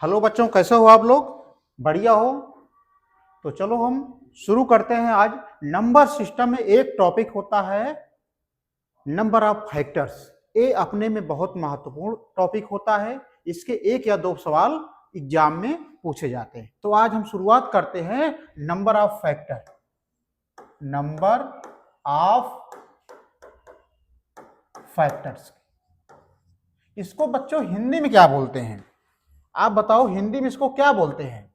Hello बच्चों, कैसे हो आप लोग? बढ़िया हो? तो चलो हम शुरू करते हैं। आज नंबर सिस्टम में एक टॉपिक होता है नंबर ऑफ फैक्टर्स। ये अपने में बहुत महत्वपूर्ण टॉपिक होता है। इसके एक या दो सवाल एग्जाम में पूछे जाते हैं। तो आज हम शुरुआत करते हैं number of factor. Number of factors, इसको बच्चों हिंदी में क्या बोलते हैं? आप बताओ, हिंदी में इसको क्या बोलते हैं?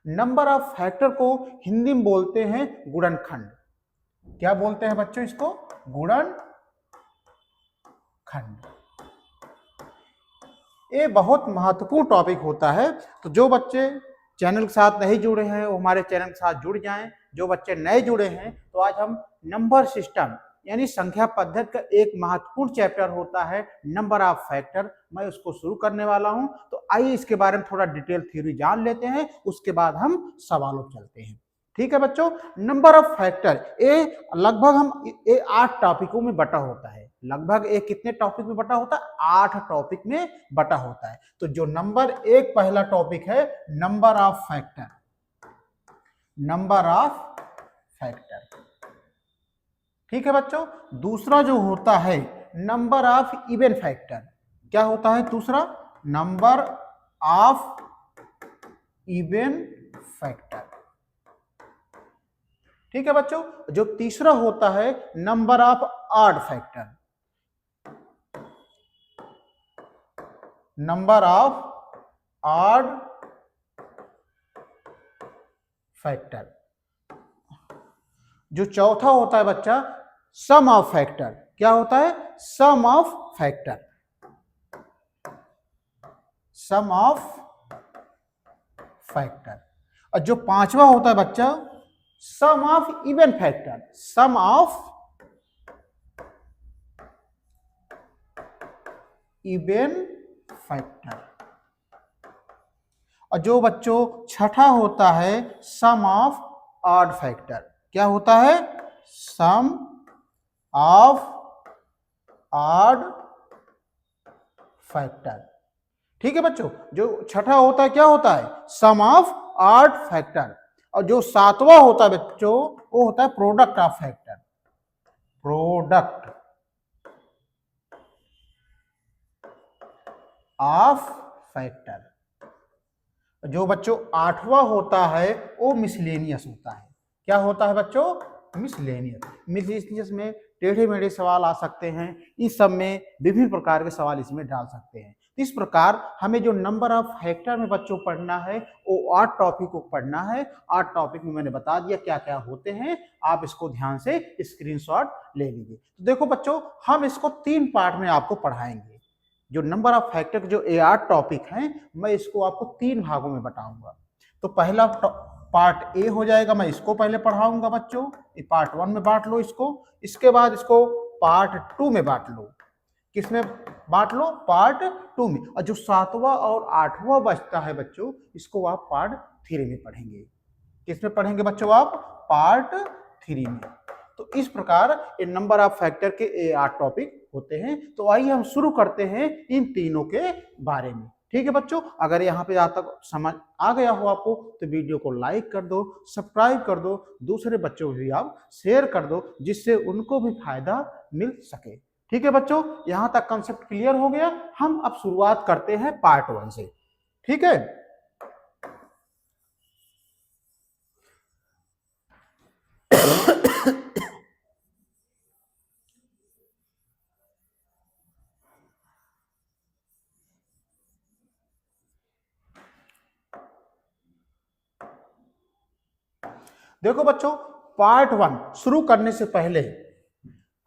नंबर ऑफ फैक्टर को हिंदी में बोलते हैं गुणनखंड। क्या बोलते हैं बच्चों इसको? गुणनखंड। ये बहुत महत्वपूर्ण टॉपिक होता है। तो जो बच्चे चैनल के साथ नहीं जुड़े हैं वो हमारे चैनल के साथ जुड़ जाएं। जो बच्चे नए जुड़े हैं तो आज हम नंबर सिस्टम यानी संख्या पद्धति का एक महत्वपूर्ण चैप्टर होता है नंबर ऑफ फैक्टर, मैं उसको शुरू करने वाला हूं। तो आइए इसके बारे में थोड़ा डिटेल थ्योरी जान लेते हैं, उसके बाद हम सवालों पर चलते हैं। ठीक है बच्चों, नंबर ऑफ फैक्टर ये लगभग हम ये 8 टॉपिकों में बटा होता है। लगभग एक कितने टॉपिक में बटा होता है? 8 टॉपिक में बटा होता है। तो जो नंबर एक पहला टॉपिक है number of factor, number of factor. ठीक है बच्चों, दूसरा जो होता है नंबर ऑफ इवन फैक्टर। क्या होता है दूसरा? Number of even factor. ठीक है बच्चों, जो तीसरा होता है number of odd factor, number of odd factor. जो चौथा होता है बच्चा सम ऑफ फैक्टर। क्या होता है? Sum of factor, sum of factor. और जो पांचवा होता है बच्चा sum of even factor, sum of even factor. और जो बच्चों छठा होता है सम ऑफ ऑड फैक्टर। क्या होता है? Sum of odd factor. ठीक है बच्चों, जो छठा होता है क्या होता है? Sum of odd factor. और जो सातवां होता है बच्चों वो होता है product of factor, product of factor. जो बच्चों आठवां होता है वो मिसलेनियस होता है। क्या होता है बच्चों? मिसलेनियस। मिसलेनियस में टेढ़े मेढ़े सवाल आ सकते हैं, इस सब में विभिन्न प्रकार के सवाल इसमें डाल सकते हैं। इस प्रकार हमें जो नंबर ऑफ फैक्टर में बच्चों पढ़ना है वो 8 टॉपिक को पढ़ना है। 8 टॉपिक में मैंने बता दिया क्या क्या होते हैं, आप इसको ध्यान से स्क्रीनशॉट ले लीजिए। तो देखो बच्चों, हम इसको 3 पार्ट में आपको पढ़ाएंगे। जो नंबर ऑफ फैक्टर के जो 8 टॉपिक हैं मैं इसको आपको 3 भागों में बताऊंगा। तो पहला पार्ट ए हो जाएगा, मैं इसको पहले पढ़ाऊंगा बच्चों, ये पार्ट 1 में बांट लो इसको। इसके बाद इसको पार्ट 2 में बांट लो। किसमें बांट लो? पार्ट 2 में। और जो 7वां और 8वां बचता है बच्चों इसको आप पार्ट 3 में पढ़ेंगे। किसमें पढ़ेंगे बच्चों आप? पार्ट 3 में। तो इस प्रकार ये नंबर ऑफ फैक्टर के 8 टॉपिक होते हैं। तो आइए हम शुरू करते हैं इन तीनों के बारे में। ठीक है बच्चों, अगर यहाँ पे आज तक समझ आ गया हो आपको तो वीडियो को लाइक कर दो, सब्सक्राइब कर दो, दूसरे बच्चों को भी आप शेयर कर दो जिससे उनको भी फायदा मिल सके। ठीक है बच्चों, यहाँ तक कंसेप्ट क्लियर हो गया। हम अब शुरुआत करते हैं पार्ट 1 से। ठीक है, देखो बच्चों, पार्ट 1 शुरू करने से पहले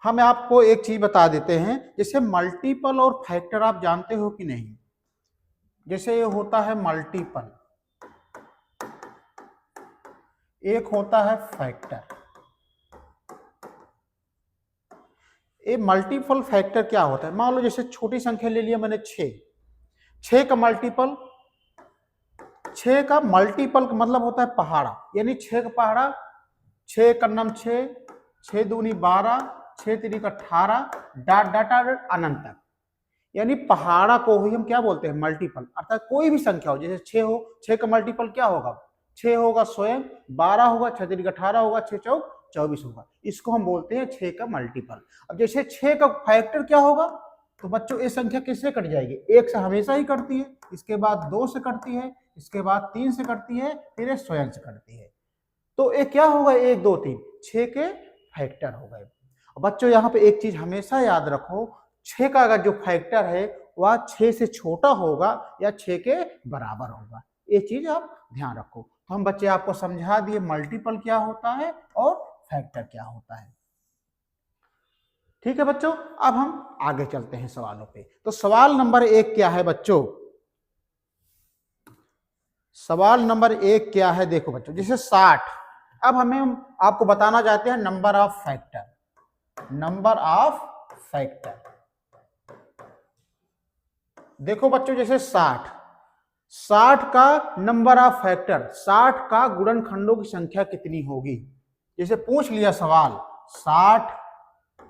हम आपको एक चीज बता देते हैं। जैसे मल्टीपल और फैक्टर आप जानते हो कि नहीं? जैसे ये होता है मल्टीपल, एक होता है फैक्टर। ये मल्टीपल फैक्टर क्या होता है? मान लो जैसे छोटी संख्या ले लिया मैंने 6, 6 का मल्टीपल, 6 का मल्टीपल का मतलब होता है पहाड़ा, यानी 6 का पहाड़ा, 6 का नम 6, 6 दूनी 12, 6 3 का 18, डाट डाटा अनंत तक। यानी पहाड़ा को ही हम क्या बोलते हैं, मल्टीपल। अर्थात कोई भी संख्या हो, जैसे 6 हो, 6 का मल्टीपल क्या होगा, 6 होगा स्वयं, 12 होगा, 6 3 18 होगा, 6 चौक 24 होगा, इसको हम बोलते हैं 6 का मल्टीपल। अब जैसे 6 का फैक्टर क्या होगा, तो बच्चों ये संख्या किससे कट जाएगी, 1 से हमेशा ही कटती है, इसके बाद 2 से कटती है, इसके बाद 3 से कटती है, फिर ये स्वयं से कटती है। तो ये क्या होगा, 1 2 3 6 के फैक्टर हो गए। बच्चों यहाँ पे एक चीज हमेशा याद रखो, 6 का अगर जो फैक्टर है वह 6 से छोटा होगा या 6 के बराबर होगा, ये चीज आप ध्यान रखो। तो हम बच्चे आपको समझा दिए मल्टीपल क्या होता है और फैक्टर क्या होता है। ठीक है बच्चों, अब हम आगे चलते हैं सवालों पे। तो सवाल नंबर 1 क्या है बच्चों, सवाल नंबर 1 क्या है, देखो बच्चों, जैसे 60। अब हमें आपको बताना चाहते हैं number of factor, number of factor. देखो बच्चों, जैसे 60 का नंबर ऑफ फैक्टर, 60 का गुणनखंडों की संख्या कितनी होगी। जैसे पूछ लिया सवाल, 60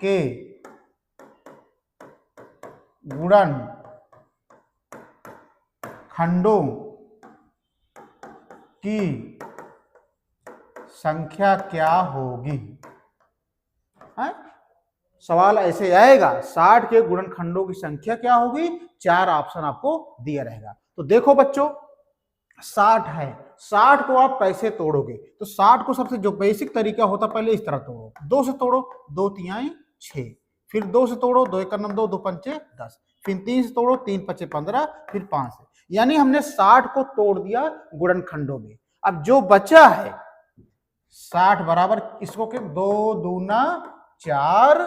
के गुणन खंडों की संख्या क्या होगी। है? सवाल ऐसे आएगा, 60 के गुणनखंडों की संख्या क्या होगी, 4 ऑप्शन आपको दिया रहेगा। तो देखो बच्चों, 60 है, 60 को आप कैसे तोड़ोगे, तो 60 को सबसे जो बेसिक तरीका होता है, पहले इस तरह तोड़ो, 2 से तोड़ो, 2 तिहाई 6, फिर 2 से तोड़ो, 2 1 9 2, 2 5 10, फिर 3 से तोड़ो, 3 5 15, फिर 5 से, यानी हमने 60 को तोड़ दिया गुणनखंडों में। अब जो बचा है 60 बराबर इसको के 2 दूना 4,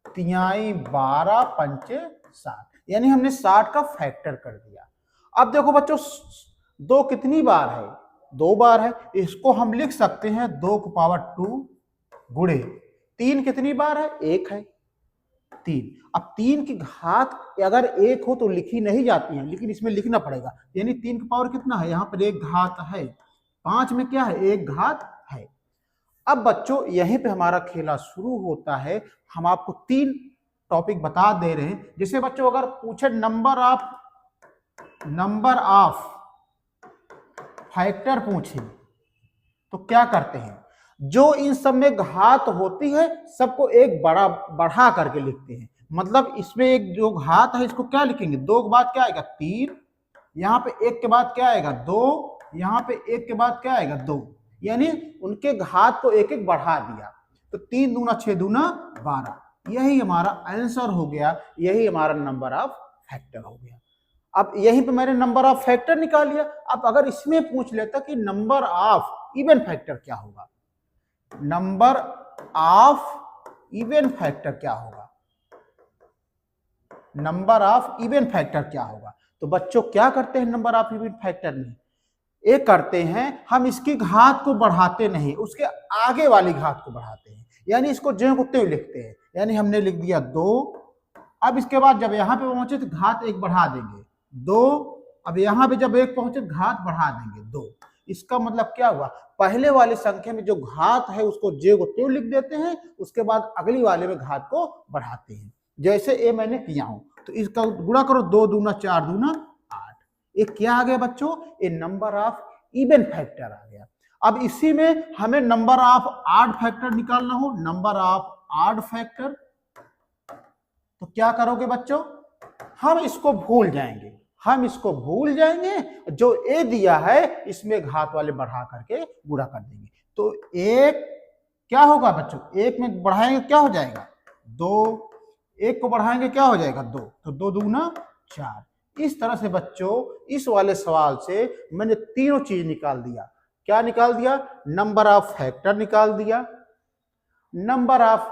तिहाई 12, पंचे 7, यानी हमने 60 का फैक्टर कर दिया। अब देखो बच्चों, 2 कितनी बार है, 2 बार है, इसको हम लिख सकते हैं 2 की पावर 2 गुणे 3 कितनी बार है, 1 है, 3। अब 3 की घात अगर 1 हो तो लिखी नहीं जाती है, लेकिन इसमें लिखना पड़ेगा, यानी 3 की पावर कितना है, यहाँ पर 1 घात है, 5 में क्या है, 1 घात है। अब बच्चों यहीं पे हमारा खेला शुरू होता है, हम आपको 3 टॉपिक बता दे रहे हैं। जैसे बच्चों अगर पूछे नंबर ऑफ फैक्टर पूछे तो क्या करते हैं, जो इन सब में घात होती है सबको एक बड़ा बढ़ा करके लिखते हैं। मतलब इसमें एक जो घात है इसको क्या लिखेंगे, 2 के बाद क्या आएगा 3, यहाँ पे 1 के बाद क्या आएगा 2, यहाँ पे 1 के बाद क्या आएगा 2, यानी उनके घात को एक एक बढ़ा दिया। तो 3 दूना 6 दूना 12, यही हमारा आंसर हो गया, यही हमारा नंबर ऑफ फैक्टर हो गया। अब यहीं पे मैंने नंबर ऑफ फैक्टर निकाल लिया। अब अगर इसमें पूछ लेता कि नंबर ऑफ इवन फैक्टर क्या होगा, नंबर ऑफ इवन फैक्टर क्या होगा, नंबर ऑफ इवन फैक्टर क्या होगा, तो बच्चों क्या करते हैं नंबर ऑफ इवन फैक्टर में, एक करते हैं हम इसकी घात को बढ़ाते नहीं, उसके आगे वाली घात को बढ़ाते हैं, यानी इसको ज्यों को त्यों लिखते हैं। यानी हमने लिख दिया 2, अब इसके बाद जब यहां पे पहुंचे तो घात 1 बढ़ा देंगे 2, अब यहां पे जब 1 पहुंचे घात बढ़ा देंगे 2। इसका मतलब क्या हुआ, पहले वाली संख्या में जो घात है उसको ज्यों को त्यों लिख देते हैं, उसके बाद अगली वाले में घात को बढ़ाते हैं, जैसे ये मैंने किया हूं। तो इसका गुणा करो, 2 दूना 4 दूना 8, ये क्या आ गया बच्चों, ये नंबर ऑफ इवन फैक्टर आ गया। अब इसी में हमें नंबर ऑफ ऑड फैक्टर निकालना हो, नंबर ऑफ ऑड फैक्टर, तो क्या करोगे बच्चों, हम इसको भूल जाएंगे, जो ए दिया है इसमें घात वाले बढ़ा करके गुणा कर देंगे। तो एक क्या होगा बच्चों, 1 में बढ़ाएंगे क्या हो जाएगा 2, 1 को बढ़ाएंगे क्या हो जाएगा 2, तो 2 दूना 4। इस तरह से बच्चों इस वाले सवाल से मैंने तीनों चीज निकाल दिया। क्या निकाल दिया, नंबर ऑफ फैक्टर निकाल दिया, नंबर ऑफ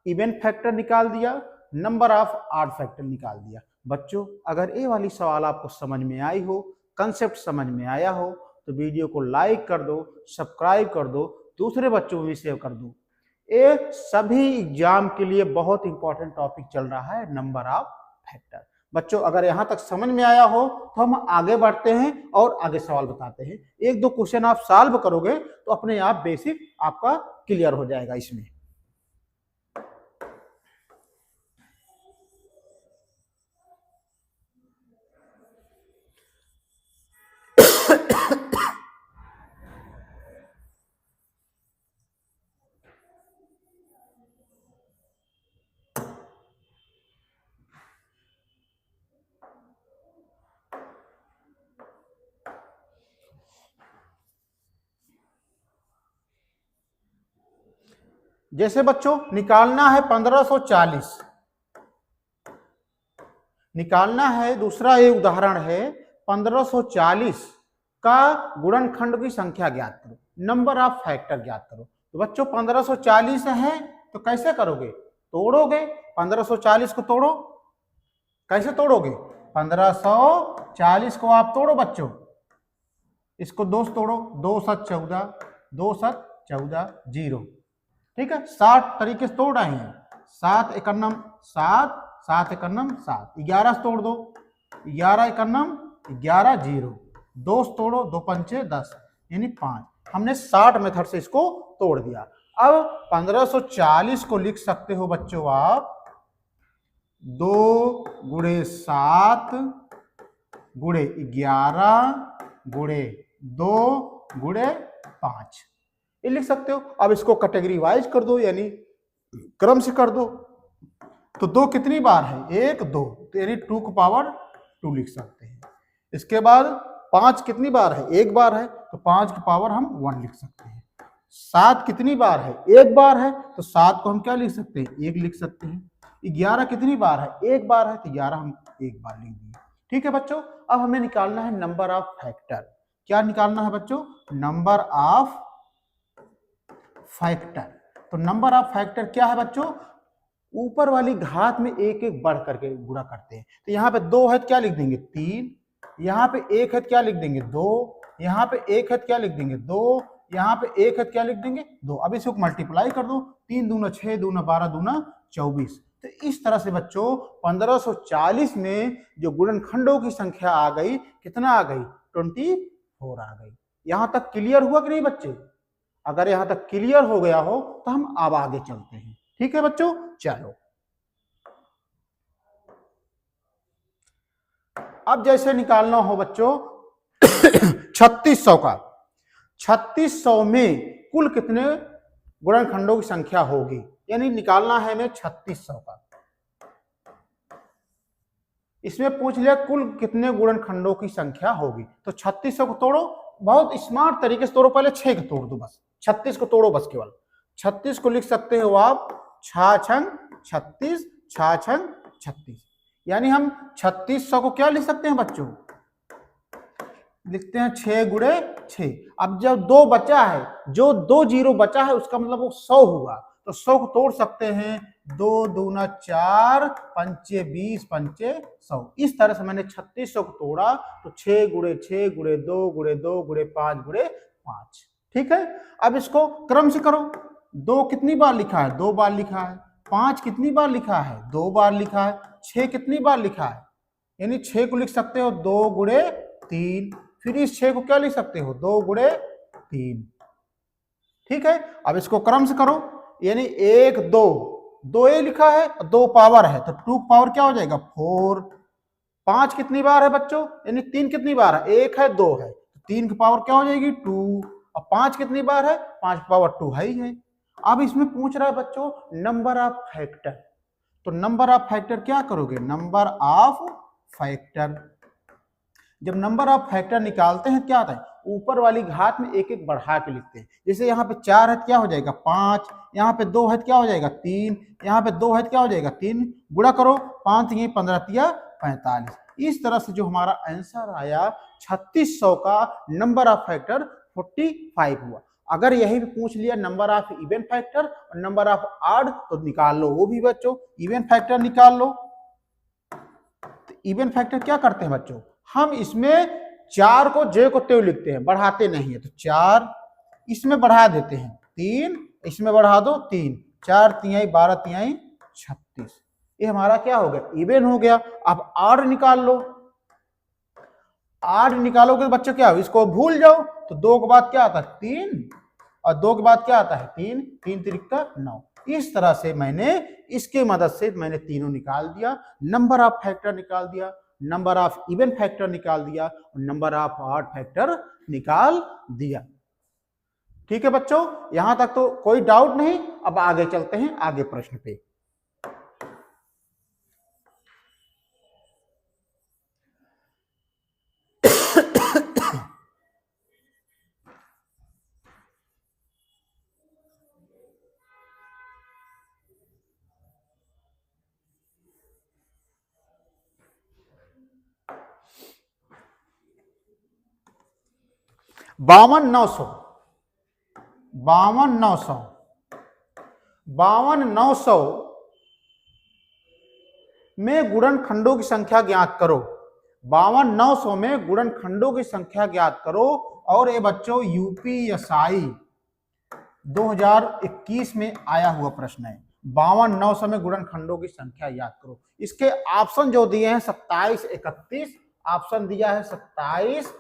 इवन फैक्टर निकाल दिया, नंबर ऑफ ऑड फैक्टर निकाल दिया। बच्चों अगर ये वाली सवाल आपको समझ में आई हो, कंसेप्ट समझ में आया हो, तो वीडियो को लाइक कर दो, सब्सक्राइब कर दो, दूसरे बच्चों को भी शेयर कर दो। ये सभी एग्जाम के लिए बहुत इंपॉर्टेंट टॉपिक चल रहा है, नंबर ऑफ फैक्टर। बच्चों अगर यहां तक समझ में आया हो तो हम आगे बढ़ते हैं और आगे सवाल बताते हैं। 1-2 क्वेश्चन आप सॉल्व करोगे तो अपने आप बेसिक आपका क्लियर हो जाएगा इसमें। जैसे बच्चों निकालना है 1540, निकालना है, दूसरा ये उदाहरण है 1540 का गुणनखंड की संख्या ज्ञात करो, नंबर ऑफ फैक्टर ज्ञात करो। तो बच्चों 1540 है तो कैसे करोगे, तोड़ोगे, 1540 को तोड़ो, कैसे तोड़ोगे, 1540 को आप तोड़ो बच्चों, इसको दो से तोड़ो, 2 7 14, 2 7 14 0, ठीक है, 60 तरीके से तोड़ रहे हैं, 7 एकन्नम 7, 7 एकन्नम 7, 11 से तोड़ दो, 11 एकन्नम 11 0, 2 से तोड़ो, 2 पंचे 10 यानी 5, हमने 60 मेथड से इसको तोड़ दिया। अब 1540 को लिख सकते हो बच्चों आप 2 गुणे 7 गुणे 11 गुणे 2 गुणे 5, ये लिख सकते हो। अब इसको कैटेगरी वाइज कर दो, यानी क्रम से कर दो, तो 2 कितनी बार है, 1 2, तो यानी 2 की पावर 2 लिख सकते हैं। इसके बाद 5 कितनी बार है, 1 बार है, तो 5 की पावर हम 1 लिख सकते हैं। 7 कितनी बार है, 1 बार है, तो 7 को हम क्या लिख सकते हैं, 1 लिख सकते हैं। 11 कितनी बार है, 1 बार है, तो 11 हम 1 बार लिख दिए। ठीक है बच्चों, अब हमें निकालना है नंबर ऑफ फैक्टर। क्या निकालना है बच्चों, नंबर ऑफ फैक्टर। तो नंबर ऑफ फैक्टर क्या है बच्चों, ऊपर वाली घात में एक एक बढ़ करके गुणा करते हैं। तो यहाँ पे 2 है तो क्या लिख देंगे 3, यहाँ पे 1 है तो क्या लिख देंगे 2, यहाँ पे 1 है तो क्या लिख देंगे 2, यहाँ पे 1 है तो क्या लिख देंगे 2। अब इसको मल्टीप्लाई कर दो, 3 दूना 6, दूना 12, दूना 24। तो इस तरह से बच्चों 1540 में जो गुणनखंडों की संख्या आ गई, कितना आ गई, 24 आ गई। यहां तक क्लियर हुआ कि नहीं बच्चे, अगर यहां तक क्लियर हो गया हो तो हम अब आगे चलते हैं। ठीक है बच्चों, चलो अब जैसे निकालना हो बच्चों 3600 का, 3600 में कुल कितने गुणनखंडों की संख्या होगी, यानी निकालना है हमें 3600 का। इसमें पूछ लिया कुल कितने गुणनखंडों की संख्या होगी, तो 3600 को तोड़ो, बहुत स्मार्ट तरीके से तोड़ो, पहले 6 को तोड़ दो, बस 36 को तोड़ो, बस केवल 36 को लिख सकते हो आप 6 छंग 36, 6 छंग 36, यानी हम 3600 को क्या लिख सकते हैं बच्चों, लिखते हैं 6 गुणे 6। अब जब 2 बचा है, जो 2 जीरो बचा है उसका मतलब वो 100 हुआ, तो 100 को तोड़ सकते हैं, 2 दूना 4, पंचे 20, पंचे 100। इस तरह से मैंने 3600 को तोड़ा, तो 6 गुणे 6 गुणे 2 गुणे 2 गुणे 5 गुणे 5। ठीक है, अब इसको क्रम से करो, 2 कितनी बार लिखा है, 2 बार लिखा है, 5 कितनी बार लिखा है, 2 बार लिखा है, 6 कितनी बार लिखा है, यानी 6 को लिख सकते हो 2 गुणे 3, फिर इस 6 को क्या लिख सकते हो 2 गुणे 3। ठीक है, अब इसको क्रम से करो, यानी 1 2, 2 ए लिखा है, 2 पावर है, तो 2 पावर क्या हो जाएगा 4। 5 कितनी बार है बच्चों, यानी 3 कितनी बार है, 1 है 2 है, तो 3 की पावर क्या हो जाएगी 2। और 5 कितनी बार है, 5 की पावर 2 है ही है। अब इसमें पूछ रहा है बच्चों नंबर ऑफ फैक्टर, तो नंबर ऑफ फैक्टर क्या करोगे, नंबर ऑफ फैक्टर, जब नंबर ऑफ फैक्टर निकालते हैं क्या आता है, ऊपर वाली घात में एक एक बढ़ा के लिखते हैं। जैसे यहाँ पे 4 है क्या हो जाएगा 5, यहाँ पे 2 है क्या हो जाएगा 3, यहाँ पे 2 है क्या हो जाएगा 3, गुणा करो, 5 ये 15 तिया 45। इस तरह से जो हमारा आंसर आया 3600 का नंबर ऑफ फैक्टर 45 हुआ। अगर यही भी पूछ लिया नंबर ऑफ इवन फैक्टर और नंबर ऑफ ऑड, तो निकाल लो वो भी बच्चों, इवन फैक्टर निकाल लो। तो इवन फैक्टर क्या करते हैं बच्चों, हम इसमें 4 को जे को त्यों लिखते हैं, बढ़ाते नहीं है, तो 4 इसमें बढ़ा देते हैं, 3 इसमें बढ़ा दो 3, 4 तिहाई 12 तिहाई 36, ये हमारा क्या हो गया, इवन हो गया। अब ऑड निकाल लो, ऑड निकालोगे तो बच्चों क्या हो, इसको भूल जाओ, तो 2 के बाद क्या आता है 3, और 2 के बाद क्या आता है 3, 3 तिरिका 9। इस तरह से मैंने इसके मदद से मैंने तीनों निकाल दिया, नंबर ऑफ फैक्टर निकाल दिया, नंबर ऑफ इवन फैक्टर निकाल दिया, और नंबर ऑफ ऑड फैक्टर निकाल दिया। ठीक है बच्चों, यहां तक तो कोई डाउट नहीं। अब आगे चलते हैं आगे प्रश्न पे। 52,900, 52,900, 52,900 में गुणनखंडों की संख्या ज्ञात करो। 52,900 में गुणनखंडों की संख्या ज्ञात करो। और ये बच्चों यूपीएसआई 2021 में आया हुआ प्रश्न है। 52,900 में गुणनखंडों की संख्या याद करो। इसके ऑप्शन जो दिए हैं 27, 31, ऑप्शन दिया है 27,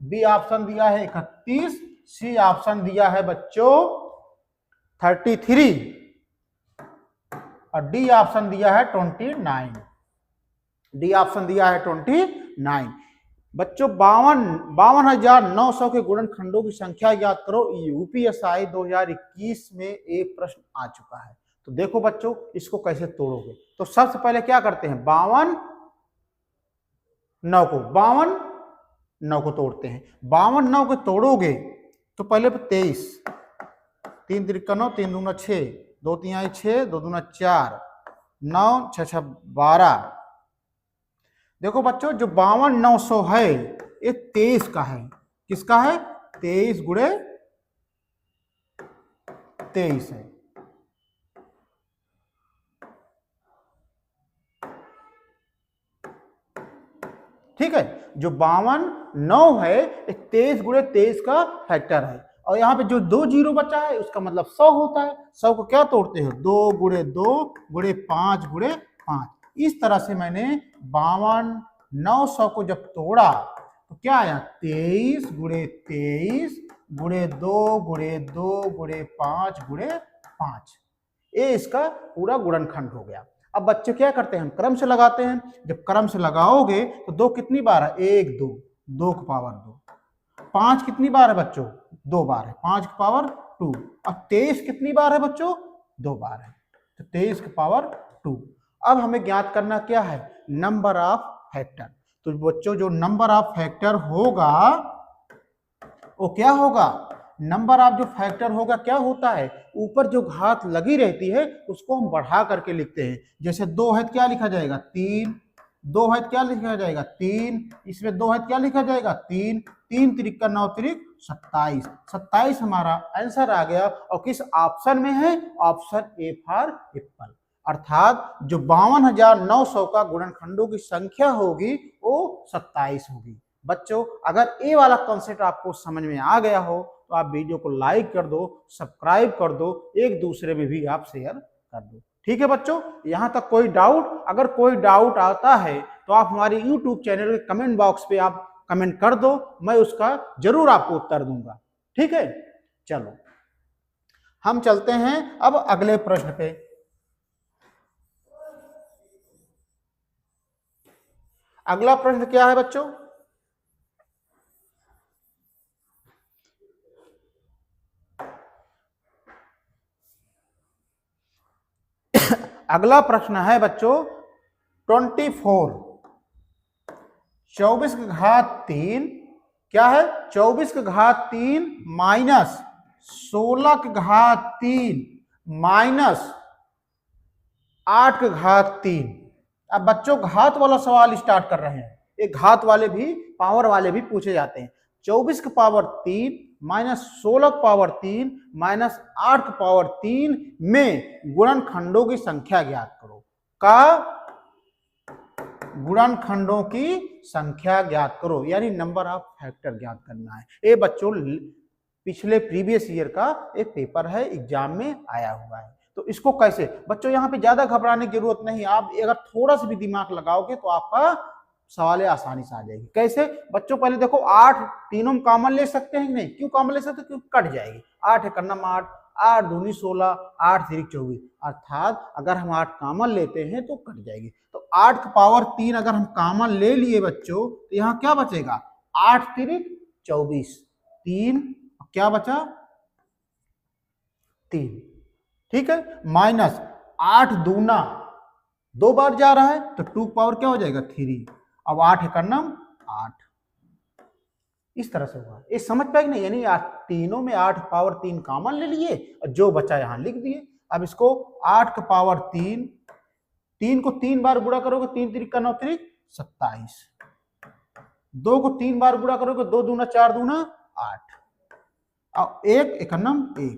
बी ऑप्शन दिया है 31, सी ऑप्शन दिया है बच्चों 33 और डी ऑप्शन दिया है 29। डी ऑप्शन दिया है 29। बच्चों 52,900 के गुणनखंडों की संख्या याद करो। यूपीएसआई 2021 में एक प्रश्न आ चुका है। तो देखो बच्चों इसको कैसे तोड़ोगे। तो सबसे पहले क्या करते हैं, 52,9 को तोड़ते हैं। 52,9 को तोड़ोगे तो पहले 23, 3 त्रिका 9, 3 दूना 6, 2 3 6, 2 दूना 4, 9 6 6 12। देखो बच्चों जो 52,900 है ये 23 का है। किसका है, 23 गुणे 23 है। ठीक है, जो 52,900 है 23 गुणे 23 का फैक्टर है। और यहाँ पे जो 2 जीरो बचा है उसका मतलब 100 होता है। 100 को क्या तोड़ते हो, 2 गुणे 2 गुणे 5 गुणे 5। इस तरह से मैंने 52,900 को जब तोड़ा तो क्या आया, 23 गुणे 23 गुणे 2 गुणे 2 गुणे 5 गुणे 5। ये इसका पूरा गुणनखंड हो गया। अब बच्चे क्या करते हैं, हम क्रम से लगाते हैं। जब क्रम से लगाओगे तो 2 कितनी बार है, 1 2, 2 की पावर 2। 5 कितनी बार है बच्चों, 2 बार है, 5 की पावर 2। अब 23 कितनी बार है बच्चों, 2 बार है, तो 23 की पावर 2। अब हमें ज्ञात करना क्या है, नंबर ऑफ फैक्टर। तो बच्चों जो नंबर ऑफ फैक्टर होगा वो क्या होगा, नंबर ऑफ जो फैक्टर होगा क्या होता है, ऊपर जो घात लगी रहती है उसको हम बढ़ा करके लिखते हैं। जैसे 2 है क्या लिखा जाएगा 3, 2 है क्या लिखा जाएगा 3, इसमें 2 है क्या लिखा जाएगा 3, 3 त्रिक 9 त्रिक 27, 27 हमारा आंसर आ गया। और किस ऑप्शन में है, ऑप्शन ए फॉर एप्पल। अर्थात जो 52,900 का गुणनखंडों की संख्या होगी वो 27 होगी। बच्चों अगर ये वाला कॉन्सेप्ट आपको समझ में आ गया हो तो आप वीडियो को लाइक कर दो, सब्सक्राइब कर दो, एक दूसरे में भी आप शेयर कर दो। ठीक है बच्चों, यहां तक कोई डाउट, अगर कोई डाउट आता है तो आप हमारे यूट्यूब चैनल के कमेंट बॉक्स पे आप कमेंट कर दो, मैं उसका जरूर आपको उत्तर दूंगा। ठीक है, चलो हम चलते हैं अब अगले प्रश्न पे। अगला प्रश्न क्या है बच्चों, अगला प्रश्न है बच्चों 24, 24 की घात 3 क्या है, 24 की घात 3 माइनस 16 की घात 3 माइनस 8 की घात 3। अब बच्चों घात वाला सवाल स्टार्ट कर रहे हैं। ये घात वाले भी, पावर वाले भी पूछे जाते हैं। 24 की पावर 3 माइनस 16 की पावर 3 माइनस 8 की पावर 3 में गुणनखंडों की संख्या ज्ञात करो। का गुणनखंडों की संख्या ज्ञात करो, यानी नंबर ऑफ फैक्टर ज्ञात करना है। ये बच्चों पिछले प्रीवियस ईयर का एक पेपर है, एग्जाम में आया हुआ है। तो इसको कैसे, बच्चों यहाँ पे ज्यादा घबराने की जरूरत नहीं। आप अगर थोड़ा सा भी दिमाग लगाओगे तो आपका सवाल आसानी से आ जाएगी। कैसे बच्चों, पहले देखो 8 तीनों में कॉमन ले सकते हैं नहीं, क्यों कॉमन ले सकते हैं, क्योंकि कट जाएगी। 8 है करना 8, 8 दूनी 16, 8 3 24, अर्थात अगर हम 8 कॉमन लेते हैं तो कट जाएगी। तो 8 की पावर 3 अगर हम कॉमन ले लिए बच्चों तो यहाँ क्या बचेगा, 8 3 24, 3 क्या बचा 3। ठीक है, माइनस 8 दूना 2 बार जा रहा है तो 2 पावर क्या हो जाएगा 3। अब 8 है करना 8, इस तरह से हुआ। ये समझ पाएगी नहीं, यानी तीनों में 8 पावर 3 कॉमन ले लिए और जो बचा यहां लिख दिए। अब इसको 8 का पावर 3, 3 को 3 बार गुणा करोगे 3 त्रिक 9 त्रिक 27, 2 को 3 बार गुणा करोगे 2 दूना 4 दूना 8 और 1 एकनम 1,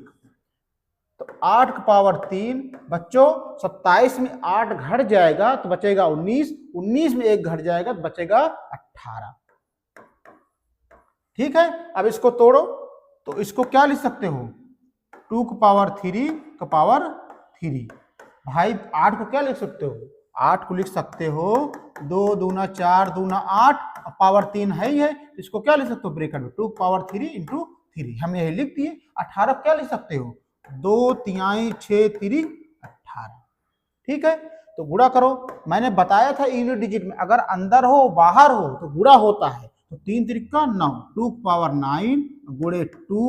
तो 8 की पावर 3 बच्चों, 27 में 8 घट जाएगा तो बचेगा 19, 19 में 1 घट जाएगा तो बचेगा 18। ठीक है, अब इसको तोड़ो तो इसको क्या लिख सकते हो, 2 की पावर 3 का पावर 3। भाई 8 को क्या लिख सकते हो, 8 को लिख सकते हो 2 दूना 4 दूना 8, पावर 3 है ही है, इसको क्या लिख सकते हो ब्रैकेट में 2 पावर 3 इंटू 3, हम यही लिख दिए। 18 क्या लिख सकते हो, 2 तिहाई 6 3 18। ठीक है, तो गुणा करो, मैंने बताया था यूनिट डिजिट में अगर अंदर हो बाहर हो तो गुणा होता है, तो 3 त्रिका 9, 2 पावर 9 गुणे 2,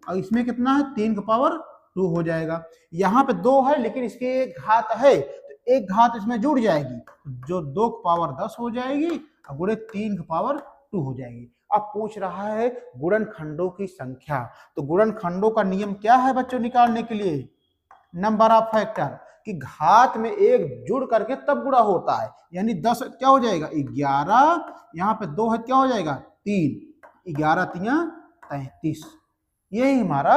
और इसमें कितना है 3 का पावर 2 हो जाएगा। यहाँ पे 2 है लेकिन इसके एक घात है तो एक घात इसमें जुड़ जाएगी, जो 2 की पावर 10 हो जाएगी और गुणे 3 की पावर 2 हो जाएगी। अब पूछ रहा है गुणनखंडों की संख्या, तो गुणनखंडों का नियम क्या है बच्चों निकालने के लिए, नंबर ऑफ फैक्टर कि घात में एक जुड़ करके तब गुणा होता है, यानी 10 क्या हो जाएगा 11, यहाँ पे 2 है क्या हो जाएगा 3, 11 तिया 33, यही हमारा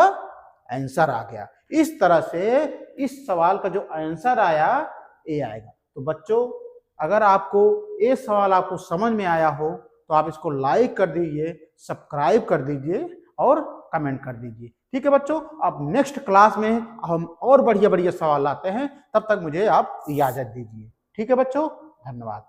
आंसर आ गया। इस तरह से इस सवाल का जो आंसर आया ये आएगा। तो बच्चों अगर आपको ये सवाल आपको समझ में आया हो तो आप इसको लाइक कर दीजिए, सब्सक्राइब कर दीजिए और कमेंट कर दीजिए। ठीक है बच्चों, अब नेक्स्ट क्लास में हम और बढ़िया बढ़िया सवाल लाते हैं, तब तक मुझे आप इजाजत दीजिए। ठीक है बच्चों, धन्यवाद।